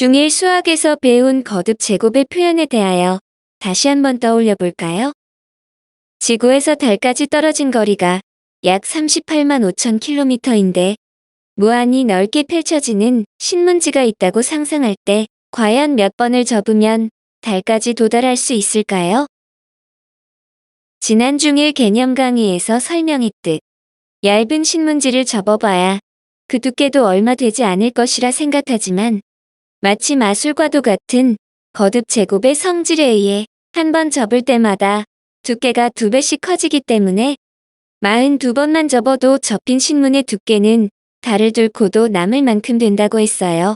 중1 수학에서 배운 거듭 제곱의 표현에 대하여 다시 한번 떠올려 볼까요? 지구에서 달까지 떨어진 거리가 약 38만 5천 킬로미터인데 무한히 넓게 펼쳐지는 신문지가 있다고 상상할 때 과연 몇 번을 접으면 달까지 도달할 수 있을까요? 지난 중1 개념 강의에서 설명했듯 얇은 신문지를 접어봐야 그 두께도 얼마 되지 않을 것이라 생각하지만 마치 마술과도 같은 거듭 제곱의 성질에 의해 한 번 접을 때마다 두께가 2배씩 커지기 때문에 42번만 접어도 접힌 신문의 두께는 달을 뚫고도 남을 만큼 된다고 했어요.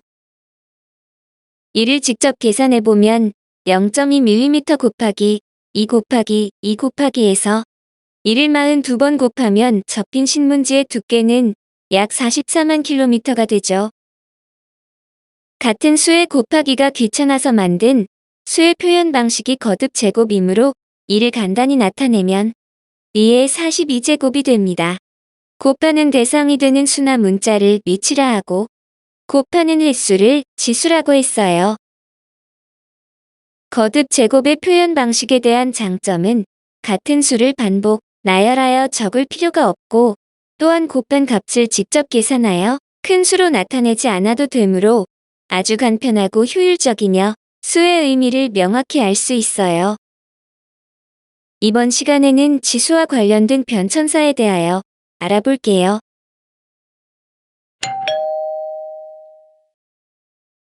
이를 직접 계산해보면 0.2mm 곱하기 2 곱하기 2 곱하기에서 이를 42번 곱하면 접힌 신문지의 두께는 약 44만 킬로미터가 되죠. 같은 수의 곱하기가 귀찮아서 만든 수의 표현 방식이 거듭 제곱이므로 이를 간단히 나타내면 2의 42제곱이 됩니다. 곱하는 대상이 되는 수나 문자를 미치라 하고 곱하는 횟수를 지수라고 했어요. 거듭 제곱의 표현 방식에 대한 장점은 같은 수를 반복, 나열하여 적을 필요가 없고 또한 곱한 값을 직접 계산하여 큰 수로 나타내지 않아도 되므로 아주 간편하고 효율적이며 수의 의미를 명확히 알 수 있어요. 이번 시간에는 지수와 관련된 변천사에 대하여 알아볼게요.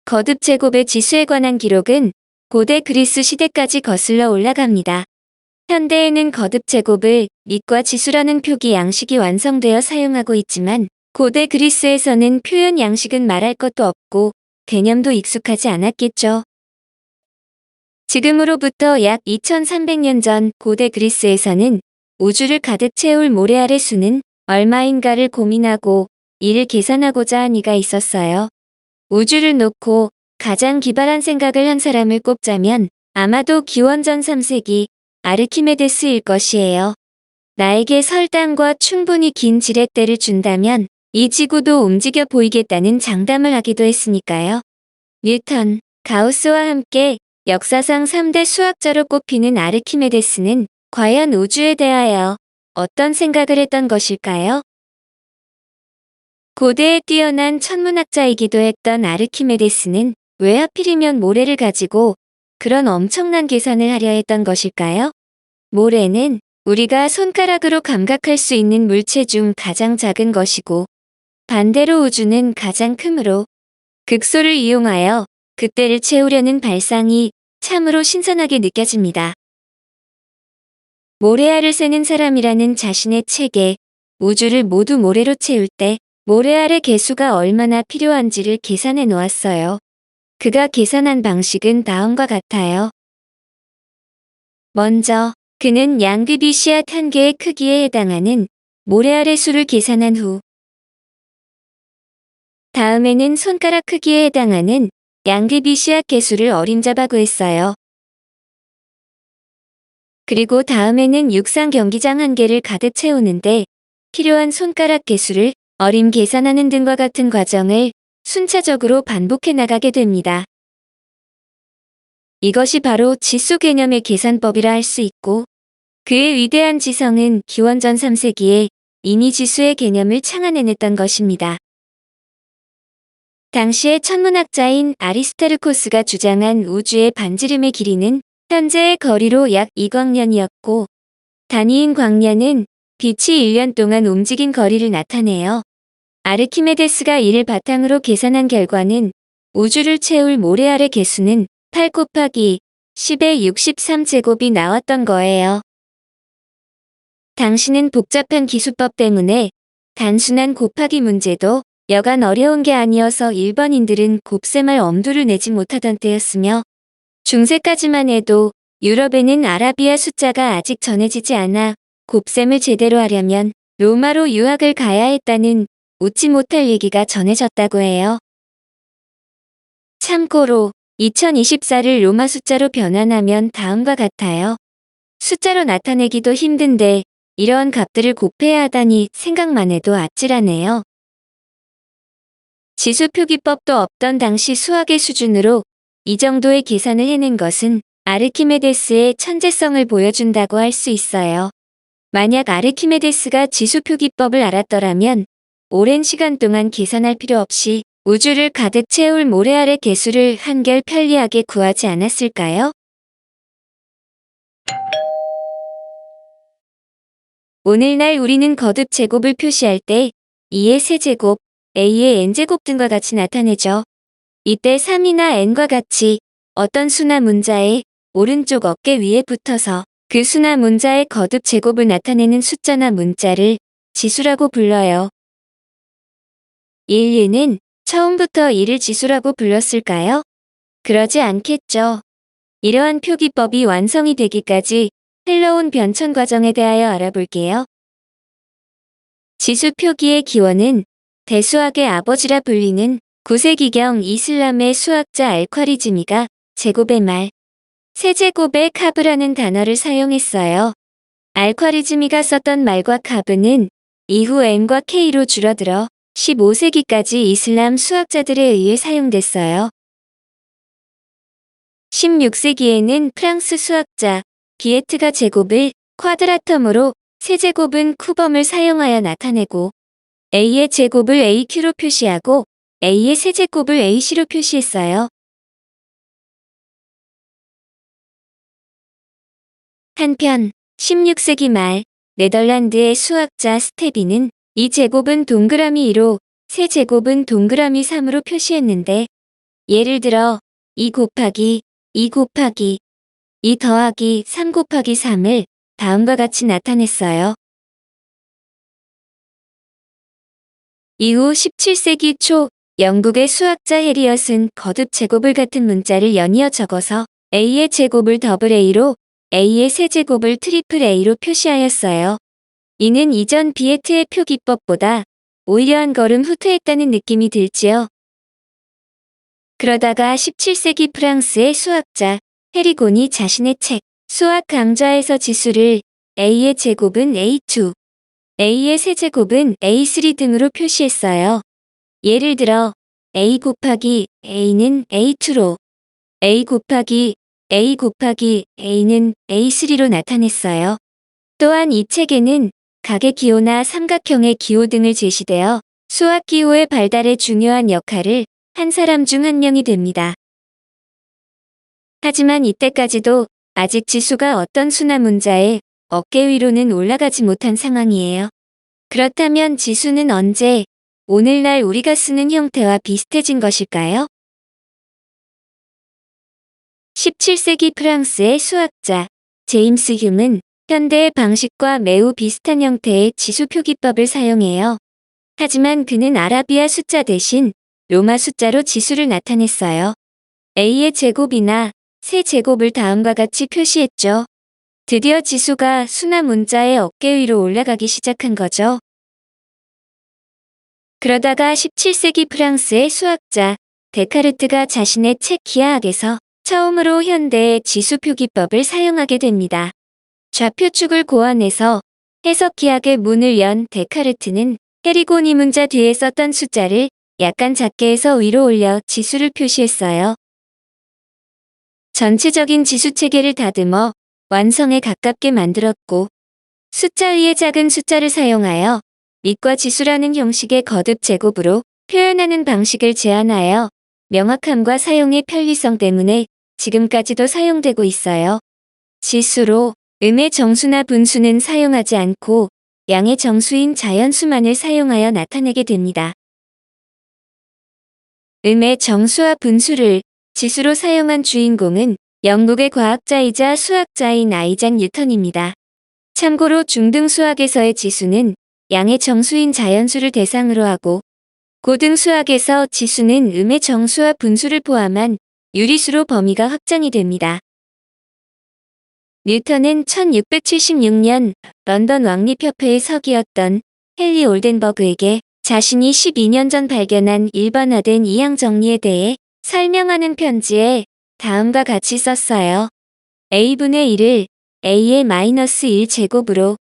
거듭 제곱의 지수에 관한 기록은 고대 그리스 시대까지 거슬러 올라갑니다. 현대에는 거듭 제곱을 밑과 지수라는 표기 양식이 완성되어 사용하고 있지만 고대 그리스에서는 표현 양식은 말할 것도 없고 개념도 익숙하지 않았겠죠. 지금으로부터 약 2300년 전 고대 그리스에서는 우주를 가득 채울 모래알의 수는 얼마인가를 고민하고 이를 계산하고자 한 이가 있었어요. 우주를 놓고 가장 기발한 생각을 한 사람을 꼽자면 아마도 기원전 3세기 아르키메데스일 것이에요. 나에게 설당과 충분히 긴 지렛대를 준다면 이 지구도 움직여 보이겠다는 장담을 하기도 했으니까요. 뉴턴, 가우스와 함께 역사상 3대 수학자로 꼽히는 아르키메데스는 과연 우주에 대하여 어떤 생각을 했던 것일까요? 고대에 뛰어난 천문학자이기도 했던 아르키메데스는 왜 하필이면 모래를 가지고 그런 엄청난 계산을 하려 했던 것일까요? 모래는 우리가 손가락으로 감각할 수 있는 물체 중 가장 작은 것이고 반대로 우주는 가장 크므로 극소를 이용하여 그때를 채우려는 발상이 참으로 신선하게 느껴집니다. 모래알을 세는 사람이라는 자신의 책에 우주를 모두 모래로 채울 때 모래알의 개수가 얼마나 필요한지를 계산해 놓았어요. 그가 계산한 방식은 다음과 같아요. 먼저 그는 양귀비씨앗 한 개의 크기에 해당하는 모래알의 수를 계산한 후 다음에는 손가락 크기에 해당하는 양귀비씨앗 개수를 어림잡아 구했어요. 그리고 다음에는 육상 경기장 한 개를 가득 채우는데 필요한 손가락 개수를 어림 계산하는 등과 같은 과정을 순차적으로 반복해 나가게 됩니다. 이것이 바로 지수 개념의 계산법이라 할 수 있고 그의 위대한 지성은 기원전 3세기에 이미 지수의 개념을 창안해냈던 것입니다. 당시의 천문학자인 아리스타르코스가 주장한 우주의 반지름의 길이는 현재의 거리로 약 2광년이었고 단위인 광년은 빛이 1년 동안 움직인 거리를 나타내요. 아르키메데스가 이를 바탕으로 계산한 결과는 우주를 채울 모래알의 개수는 8 곱하기 10의 63제곱이 나왔던 거예요. 당시는 복잡한 기수법 때문에 단순한 곱하기 문제도 여간 어려운 게 아니어서 일반인들은 곱셈할 엄두를 내지 못하던 때였으며 중세까지만 해도 유럽에는 아라비아 숫자가 아직 전해지지 않아 곱셈을 제대로 하려면 로마로 유학을 가야 했다는 웃지 못할 얘기가 전해졌다고 해요. 참고로 2024를 로마 숫자로 변환하면 다음과 같아요. 숫자로 나타내기도 힘든데 이러한 값들을 곱해야 하다니 생각만 해도 아찔하네요. 지수 표기법도 없던 당시 수학의 수준으로 이 정도의 계산을 해낸 것은 아르키메데스의 천재성을 보여준다고 할 수 있어요. 만약 아르키메데스가 지수 표기법을 알았더라면 오랜 시간 동안 계산할 필요 없이 우주를 가득 채울 모래알의 개수를 한결 편리하게 구하지 않았을까요? 오늘날 우리는 거듭 제곱을 표시할 때 2의 세제곱, a의 n제곱 등과 같이 나타내죠. 이때 3이나 n과 같이 어떤 수나 문자의 오른쪽 어깨 위에 붙어서 그 수나 문자의 거듭 제곱을 나타내는 숫자나 문자를 지수라고 불러요. 인류는 처음부터 이를 지수라고 불렀을까요? 그러지 않겠죠. 이러한 표기법이 완성이 되기까지 흘러온 변천 과정에 대하여 알아볼게요. 지수 표기의 기원은 대수학의 아버지라 불리는 9세기경 이슬람의 수학자 알콰리즈미가 제곱의 말, 세제곱에 카브라는 단어를 사용했어요. 알콰리즈미가 썼던 말과 카브는 이후 m과 k로 줄어들어 15세기까지 이슬람 수학자들에 의해 사용됐어요. 16세기에는 프랑스 수학자 비에트가 제곱을 쿼드라텀으로 세제곱은 쿠범을 사용하여 나타내고 a의 제곱을 aq로 표시하고 a의 세제곱을 ac로 표시했어요. 한편 16세기 말 네덜란드의 수학자 스테비는 이 제곱은 동그라미 2로 세제곱은 동그라미 3으로 표시했는데 예를 들어 2 곱하기 2 곱하기 2 더하기 3 곱하기 3을 다음과 같이 나타냈어요. 이후 17세기 초 영국의 수학자 해리엇은 거듭 제곱을 같은 문자를 연이어 적어서 a의 제곱을 더블 a로 a의 세제곱을 트리플 a로 표시하였어요. 이는 이전 비에트의 표기법보다 오히려 한 걸음 후퇴했다는 느낌이 들지요. 그러다가 17세기 프랑스의 수학자 헤리곤이 자신의 책 수학 강좌에서 지수를 a의 제곱은 a2, a의 세제곱은 a3 등으로 표시했어요. 예를 들어 a 곱하기 a는 a2로 a 곱하기 a는 a3로 나타냈어요. 또한 이 책에는 각의 기호나 삼각형의 기호 등을 제시되어 수학 기호의 발달에 중요한 역할을 한 사람 중 한 명이 됩니다. 하지만 이때까지도 아직 지수가 어떤 수나 문자의 어깨 위로는 올라가지 못한 상황이에요. 그렇다면 지수는 언제 오늘날 우리가 쓰는 형태와 비슷해진 것일까요? 17세기 프랑스의 수학자 제임스 휴은 현대의 방식과 매우 비슷한 형태의 지수 표기법을 사용해요. 하지만 그는 아라비아 숫자 대신 로마 숫자로 지수를 나타냈어요. a의 제곱이나 세제곱을 다음과 같이 표시했죠. 드디어 지수가 수나 문자의 어깨 위로 올라가기 시작한 거죠. 그러다가 17세기 프랑스의 수학자 데카르트가 자신의 책 기하학에서 처음으로 현대의 지수 표기법을 사용하게 됩니다. 좌표축을 고안해서 해석 기하학의 문을 연 데카르트는 헤리곤 이 문자 뒤에 썼던 숫자를 약간 작게 해서 위로 올려 지수를 표시했어요. 전체적인 지수 체계를 다듬어 완성에 가깝게 만들었고 숫자 위에 작은 숫자를 사용하여 밑과 지수라는 형식의 거듭 제곱으로 표현하는 방식을 제안하여 명확함과 사용의 편리성 때문에 지금까지도 사용되고 있어요. 지수로 음의 정수나 분수는 사용하지 않고 양의 정수인 자연수만을 사용하여 나타내게 됩니다. 음의 정수와 분수를 지수로 사용한 주인공은 영국의 과학자이자 수학자인 아이작 뉴턴입니다. 참고로 중등수학에서의 지수는 양의 정수인 자연수를 대상으로 하고 고등수학에서 지수는 음의 정수와 분수를 포함한 유리수로 범위가 확장이 됩니다. 뉴턴은 1676년 런던 왕립협회의 석이었던 헨리 올덴버그에게 자신이 12년 전 발견한 일반화된 이항 정리에 대해 설명하는 편지에 다음과 같이 썼어요. a분의 1을 a의 마이너스 1 제곱으로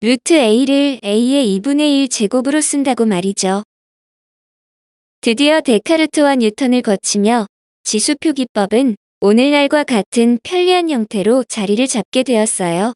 루트 a를 a의 2분의 1 제곱으로 쓴다고 말이죠. 드디어 데카르트와 뉴턴을 거치며 지수표 기법은 오늘날과 같은 편리한 형태로 자리를 잡게 되었어요.